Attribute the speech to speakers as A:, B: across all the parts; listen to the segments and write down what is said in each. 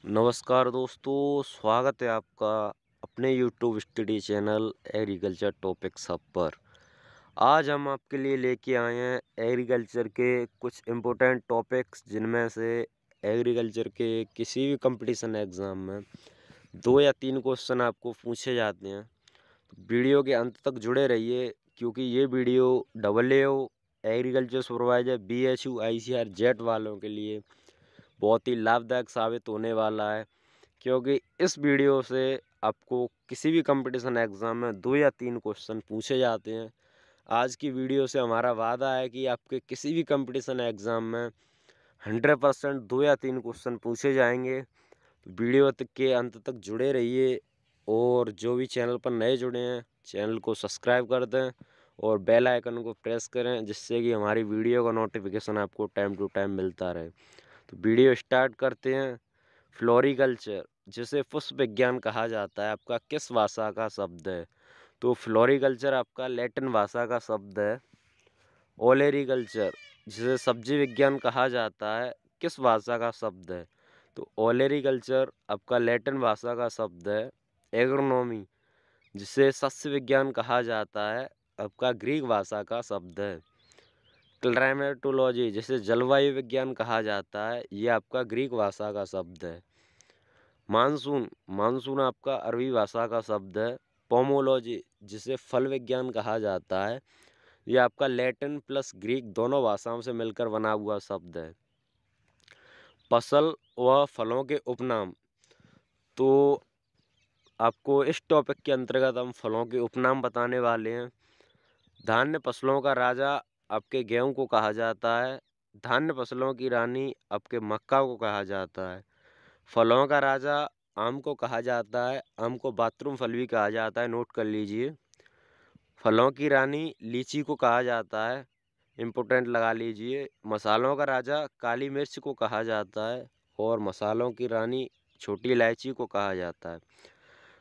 A: नमस्कार दोस्तों, स्वागत है आपका अपने YouTube study channel agriculture topics hub पर। आज हम आपके लिए लेके आए हैं एग्रीकल्चर के कुछ इम्पोर्टेंट टॉपिक्स, जिनमें से एग्रीकल्चर के किसी भी कंपटीशन एग्ज़ाम में 2 या 3 क्वेश्चन आपको पूछे जाते हैं। तो वीडियो के अंत तक जुड़े रहिए, क्योंकि ये video AAO agriculture supervisor BHU ICR jet वालों के लिए बहुत ही लाभदायक साबित होने वाला है। क्योंकि इस वीडियो से आपको किसी भी कंपटीशन एग्ज़ाम में 2 या 3 क्वेश्चन पूछे जाते हैं। आज की वीडियो से हमारा वादा है कि आपके किसी भी कंपटीशन एग्ज़ाम में 100% 2 या 3 क्वेश्चन पूछे जाएंगे। तो वीडियो तक के अंत तक जुड़े रहिए, और जो भी चैनल पर नए जुड़े हैं चैनल को सब्सक्राइब कर दें और बेल आइकन को प्रेस करें, जिससे कि हमारी वीडियो का नोटिफिकेशन आपको टाइम टू टाइम मिलता रहे। तो वीडियो स्टार्ट करते हैं। फ्लोरिकल्चर, जिसे पुष्प विज्ञान कहा जाता है, आपका किस भाषा का शब्द है? तो फ्लोरिकल्चर आपका लैटिन भाषा का शब्द है। ओलेरिकल्चर, जिसे सब्जी विज्ञान कहा जाता है, किस भाषा का शब्द है? तो ओलेरिकल्चर आपका लैटिन भाषा का शब्द है। एग्रोनॉमी, जिसे सस्य विज्ञान कहा जाता है, आपका ग्रीक भाषा का शब्द है। क्लाइमेटोलॉजी, जिसे जलवायु विज्ञान कहा जाता है, ये आपका ग्रीक भाषा का शब्द है। मानसून, मानसून आपका अरबी भाषा का शब्द है। पोमोलॉजी, जिसे फल विज्ञान कहा जाता है, ये आपका लैटिन प्लस ग्रीक दोनों भाषाओं से मिलकर बना हुआ शब्द है। फसल व फलों के उपनाम, तो आपको इस टॉपिक के अंतर्गत हम फलों के उपनाम बताने वाले हैं। धान्य फसलों का राजा आपके गेहूं को कहा जाता है। धान्य फसलों की रानी आपके मक्का को कहा जाता है। फलों का राजा आम को कहा जाता है। आम को बाथरूम फल भी कहा जाता है, नोट कर लीजिए। फलों की रानी लीची को कहा जाता है, इम्पोर्टेंट लगा लीजिए। मसालों का राजा काली मिर्च को कहा जाता है, और मसालों की रानी छोटी इलायची को कहा जाता है।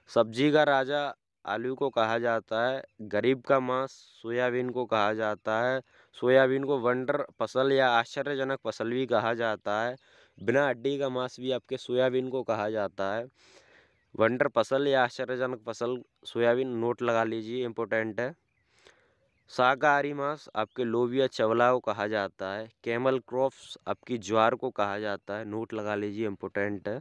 A: सब्जी का राजा आलू को कहा जाता है। गरीब का मांस सोयाबीन को कहा जाता है। सोयाबीन को वंडर फसल या आश्चर्यजनक फसल भी कहा जाता है। बिना हड्डी का मांस भी आपके सोयाबीन को कहा जाता है। वंडर फसल या आश्चर्यजनक फसल सोयाबीन, नोट लगा लीजिए, इम्पोर्टेंट है। शाकाहारी मांस आपके लोबिया चवला को कहा जाता है। कैमल क्रॉप्स आपकी ज्वार को कहा जाता है, नोट लगा लीजिए, इम्पोर्टेंट है।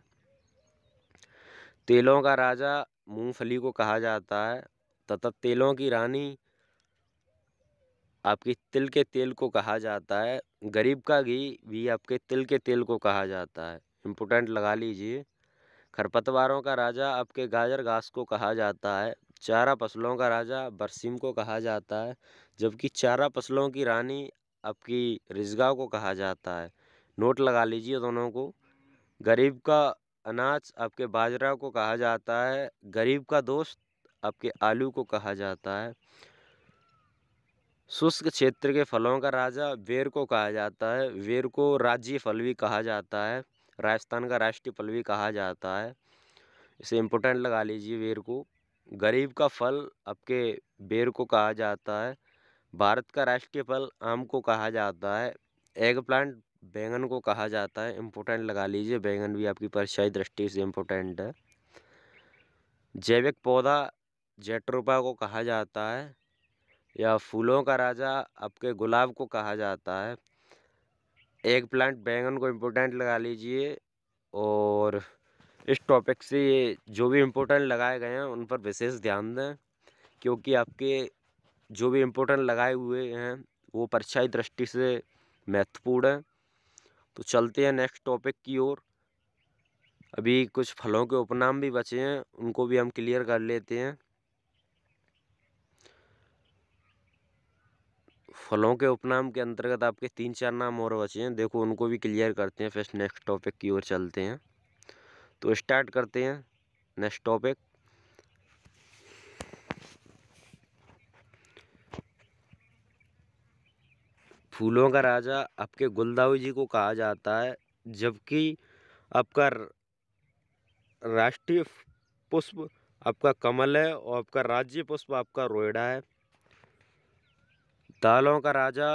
A: तेलों का राजा मूंगफली को कहा जाता है, तथा तेलों की रानी आपकी तिल के तेल को कहा जाता है। गरीब का घी भी आपके तिल के तेल को कहा जाता है, इम्पोर्टेंट लगा लीजिए। खरपतवारों का राजा आपके गाजर घास को कहा जाता है। चारा फसलों का राजा बरसीम को कहा जाता है, जबकि चारा फसलों की रानी आपकी रिजगा को कहा जाता है, नोट लगा लीजिए दोनों को। गरीब का अनाज आपके बाजरा को कहा जाता है। गरीब का दोस्त आपके आलू को कहा जाता है। शुष्क क्षेत्र के फलों का राजा बेर को कहा जाता है। बेर को राज्य फल भी कहा जाता है, राजस्थान का राष्ट्रीय फल भी कहा जाता है, इसे इम्पोर्टेंट लगा लीजिए बेर को। गरीब का फल आपके बेर को कहा जाता है। भारत का राष्ट्रीय फल आम को कहा जाता है। एग प्लांट बैंगन को कहा जाता है, इम्पोर्टेंट लगा लीजिए, बैंगन भी आपकी परीक्षाई दृष्टि से इम्पोर्टेंट है। जैविक पौधा जैट्रोपा को कहा जाता है, या फूलों का राजा आपके गुलाब को कहा जाता है। एग प्लांट बैंगन को इम्पोर्टेंट लगा लीजिए, और इस टॉपिक से ये जो भी इम्पोर्टेंट लगाए गए हैं उन पर विशेष ध्यान दें, क्योंकि आपके जो भी इम्पोर्टेंट लगाए हुए हैं वो परीक्षाई दृष्टि से महत्वपूर्ण है। तो चलते हैं नेक्स्ट टॉपिक की ओर। अभी कुछ फलों के उपनाम भी बचे हैं, उनको भी हम क्लियर कर लेते हैं। फलों के उपनाम के अंतर्गत आपके 3-4 नाम और बचे हैं, देखो उनको भी क्लियर करते हैं, फिर नेक्स्ट टॉपिक की ओर चलते हैं। तो स्टार्ट करते हैं नेक्स्ट टॉपिक। फूलों का राजा आपके गुलदाउदी जी को कहा जाता है, जबकि आपका राष्ट्रीय पुष्प आपका कमल है, और आपका राज्य पुष्प आपका रोएड़ा है। दालों का राजा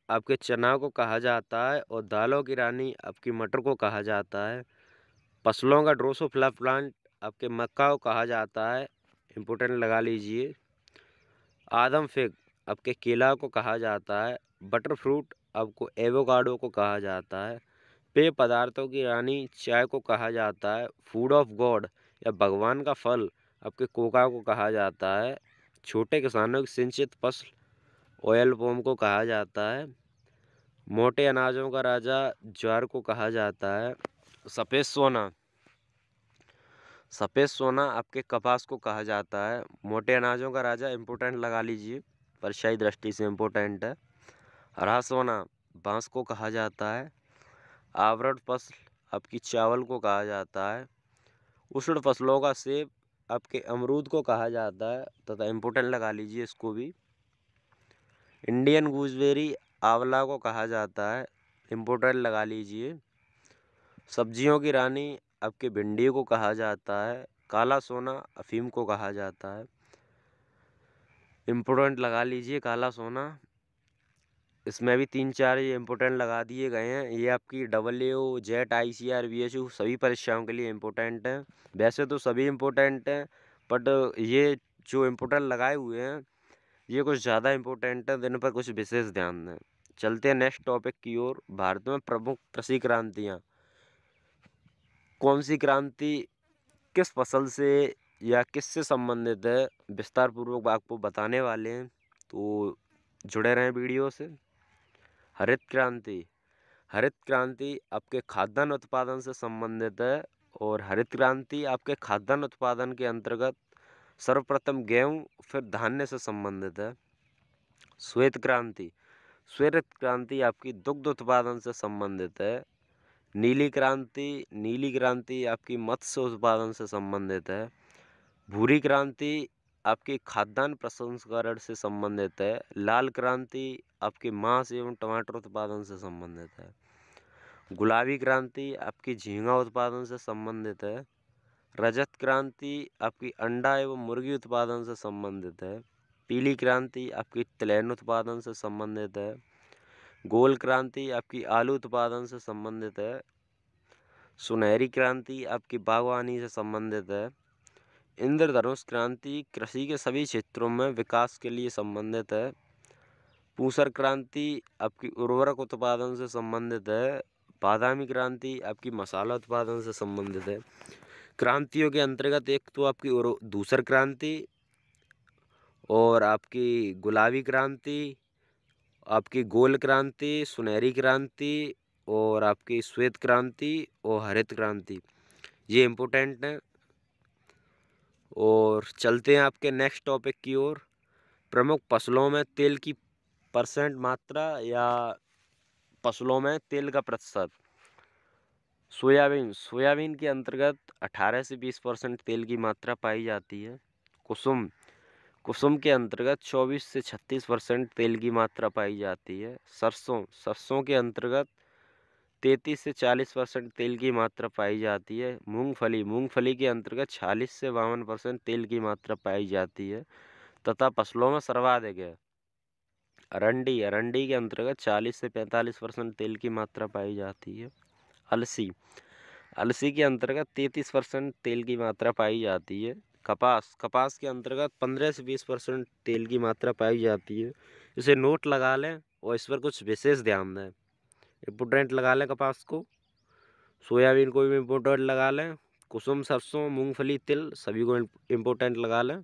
A: आपके चना को कहा जाता है, और दालों की रानी आपकी मटर को कहा जाता है। फसलों का ड्रोसोफिला प्लांट आपके मक्का को कहा जाता है, इम्पोर्टेंट लगा लीजिए। आदम फिग आपके केला को कहा जाता है। बटर फ्रूट आपको एवोकाडो को कहा जाता है। पेय पदार्थों की रानी चाय को कहा जाता है। फूड ऑफ गॉड या भगवान का फल आपके कोका को कहा जाता है। छोटे किसानों की सिंचित फसल ऑयल पाम को कहा जाता है। मोटे अनाजों का राजा ज्वार को कहा जाता है। सफ़ेद सोना सफ़ेद सोना आपके कपास को कहा जाता है। मोटे अनाजों का राजा इम्पोर्टेंट लगा लीजिए, परछाई दृष्टि से इम्पोर्टेंट है। हरा सोना बांस को कहा जाता है। आवरण फसल आपकी चावल को कहा जाता है। उष्ण फसलों का सेब आपके अमरूद को कहा जाता है तथा इम्पोर्टेंट लगा लीजिए इसको भी। इंडियन गूसबेरी आंवला को कहा जाता है, इम्पोर्टेंट लगा लीजिए। सब्जियों की रानी आपके भिंडी को कहा जाता है। काला सोना अफीम को कहा जाता है, इम्पोर्टेंट लगा लीजिए काला सोना। इसमें भी 3-4 ये इम्पोर्टेंट लगा दिए गए हैं। ये आपकी WO, जेट, ICR, BHU सभी परीक्षाओं के लिए इम्पोर्टेंट हैं। वैसे तो सभी इम्पोर्टेंट हैं, बट ये जो इम्पोर्टेंट लगाए हुए हैं ये कुछ ज़्यादा इम्पोर्टेंट है, इन पर कुछ विशेष ध्यान दें। चलते हैं नेक्स्ट टॉपिक की ओर। भारत में प्रमुख कृषि क्रांतियाँ। कौन सी क्रांति किस फसल से या किससे संबंधित है, विस्तार पूर्वक आपको बताने वाले हैं, तो जुड़े रहें वीडियो से। हरित क्रांति हरित क्रांति आपके खाद्यान्न उत्पादन से संबंधित है और हरित क्रांति आपके खाद्यान्न उत्पादन के अंतर्गत सर्वप्रथम गेहूं फिर धान्य से संबंधित है। श्वेत क्रांति श्वेत क्रांति आपकी दुग्ध उत्पादन से संबंधित है। नीली क्रांति आपकी मत्स्य उत्पादन से संबंधित है। भूरी क्रांति आपकी खाद्यान्न प्रसंस्करण से संबंधित है। लाल क्रांति आपके मांस एवं टमाटर उत्पादन से संबंधित है। गुलाबी क्रांति आपकी झींगा उत्पादन से संबंधित है। रजत क्रांति आपकी अंडा एवं मुर्गी उत्पादन से संबंधित है। पीली क्रांति आपकी तिलहन उत्पादन से संबंधित है। गोल क्रांति आपकी आलू उत्पादन से संबंधित है। सुनहरी क्रांति आपकी बागवानी से संबंधित है। इंद्रधनुष क्रांति कृषि के सभी क्षेत्रों में विकास के लिए संबंधित है। पूसर क्रांति आपकी उर्वरक उत्पादन से संबंधित है। बादामी क्रांति आपकी मसाला उत्पादन से संबंधित है। क्रांतियों के अंतर्गत एक तो आपकी धूसर क्रांति और आपकी गुलाबी क्रांति, आपकी गोल क्रांति, सुनहरी क्रांति और आपकी श्वेत क्रांति और हरित क्रांति, ये इम्पोर्टेंट हैं। और चलते हैं आपके नेक्स्ट टॉपिक की ओर। प्रमुख फसलों में तेल की परसेंट मात्रा या फसलों में तेल का प्रतिशत। सोयाबीन के अंतर्गत 18 से 20% तेल की मात्रा पाई जाती है। कुसुम के अंतर्गत 24 से 36% तेल की मात्रा पाई जाती है। सरसों के अंतर्गत 33 से 40% तेल की मात्रा पाई जाती है। मूंगफली के अंतर्गत 40 से 52% तेल की मात्रा पाई जाती है तथा फसलों में सर्वाधिक है अरंडी के अंतर्गत 40 से 45% तेल की मात्रा पाई जाती है। अलसी के अंतर्गत 33% तेल की मात्रा पाई जाती है। कपास के अंतर्गत 15 से 20% तेल की मात्रा पाई जाती है। इसे नोट लगा लें और इस पर कुछ विशेष ध्यान दें। इम्पोर्टेंट लगा लें कपास को। सोयाबीन को भी इम्पोर्टेंट लगा लें। कुसुम, सरसों, मूंगफली, तिल सभी को इम्पोर्टेंट लगा लें।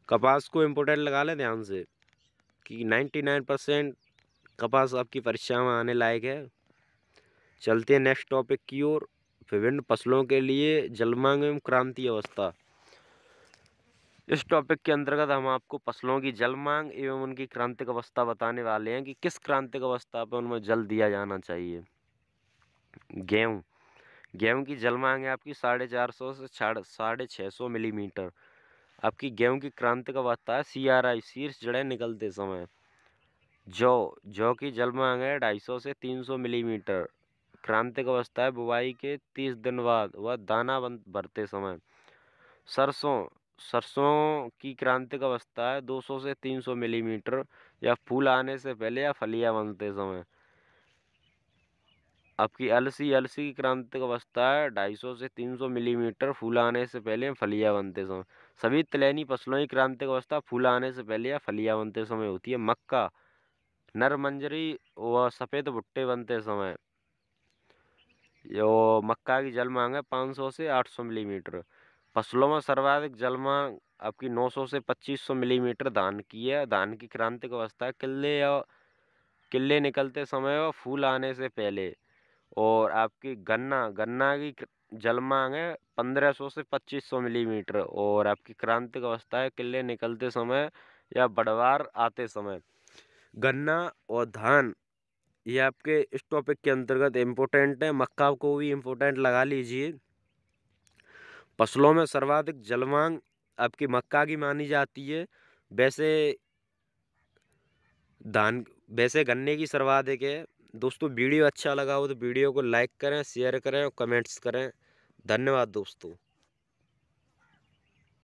A: कपास को इम्पोर्टेंट लगा लें ध्यान से कि 99% कपास आपकी परीक्षा में आने लायक है। चलते हैं नेक्स्ट टॉपिक की ओर। विभिन्न फसलों के लिए जलमांग एवं क्रांति अवस्था। इस टॉपिक के अंतर्गत हम आपको फसलों की जलमांग एवं उनकी क्रांतिक अवस्था बताने वाले हैं कि किस क्रांतिक अवस्था पर उनमें जल दिया जाना चाहिए। गेहूं की जलमांग है आपकी 450 से 650 मिलीमीटर। आपकी गेहूं की क्रांतिक अवस्था है CRI, शीर्ष जड़ें निकलते समय। जौ की जलमांग है 250 से 300 मिलीमीटर। क्रांतिक अवस्था है बुवाई के 30 दिन बाद व दाना भरते समय। सरसों की क्रांतिक अवस्था है 200 से 300 मिलीमीटर या फूल आने से पहले या फलियां बनते समय। आपकी अलसी की क्रांतिक अवस्था है 250 से 300 मिलीमीटर। फूल आने से पहले फलियां बनते समय। सभी तिलैनी फसलों की क्रांतिक अवस्था फूल आने से पहले या फलियां बनते समय होती है। मक्का नर मंजरी व सफेद भुट्टे बनते समय। यो मक्का की जल मांग है 500 से 800 मिलीमीटर। फसलों में सर्वाधिक जल मांग आपकी 900 से 2500 मिलीमीटर धान की है। धान की क्रांतिक अवस्था है किल्ले निकलते समय और फूल आने से पहले। और आपकी गन्ना की जल मांग है 1500 से 2500 मिलीमीटर। और आपकी क्रांतिक अवस्था है किल्ले निकलते समय या बढ़वार आते समय। गन्ना और धान ये आपके इस टॉपिक के अंतर्गत इम्पोर्टेंट है। मक्का को भी इम्पोर्टेंट लगा लीजिए। फसलों में सर्वाधिक जल मांग आपकी मक्का की मानी जाती है। वैसे वैसे गन्ने की सर्वाधिक है। दोस्तों वीडियो अच्छा लगा हो तो वीडियो को लाइक करें, शेयर करें और कमेंट्स करें। धन्यवाद दोस्तों।